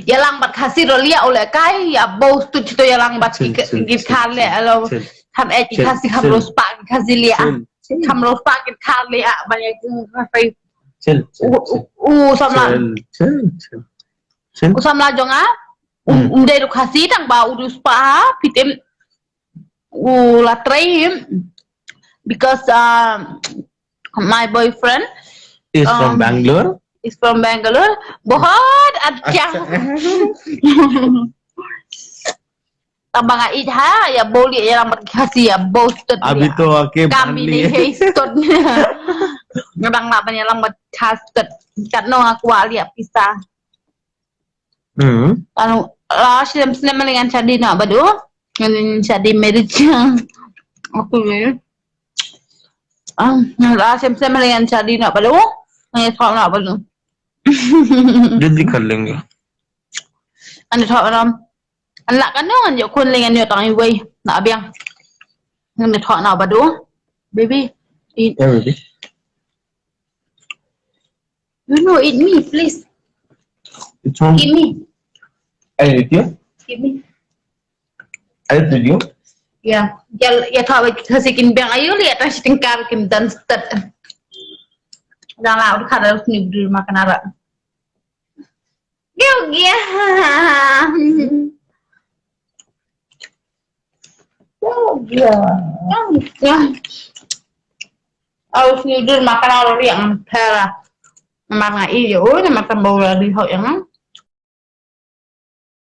ya lang bat khasi rolia oleh kai ya bau tu cito ya lang bat git khale alo tham e khasi kham ros pa khasi lia kham ros pa git khale a banyak kai samla samla jonga dei ru khasi tang ba urus pa pitem la train because my boyfriend is from Bangalore. Is from Bangalore. बहुत अच्छा. Tambang ida ya boleh ya lambat kasih ya bos tu. Abi tu okay. Kami ni histot. Ngadang nak banyak lambat kasih. Kat no aku lihat pisah. Anu lah silam dengan cadi nak badu. Dengan cadi marriage. Aku ni. Lah silam dengan cadi nak badu. Hanya thọ nak badu. जल्दी कर लेंगे anh thọ làm anh lạc cái nước anh dạo khuôn lên anh nhiều tặng quay nọ biang anh thọ nào bà đũa baby eat yeah, baby. you know eat me please give me I eat you give me I eat you yeah ya thọ về thời kinh biang ayu lihat nasi tingkar kim dan stet đang làm khá là nhiều makan ara Gil gya. Harus nyudur makan orang yang pera. Makan iyo, makan bola di hok yang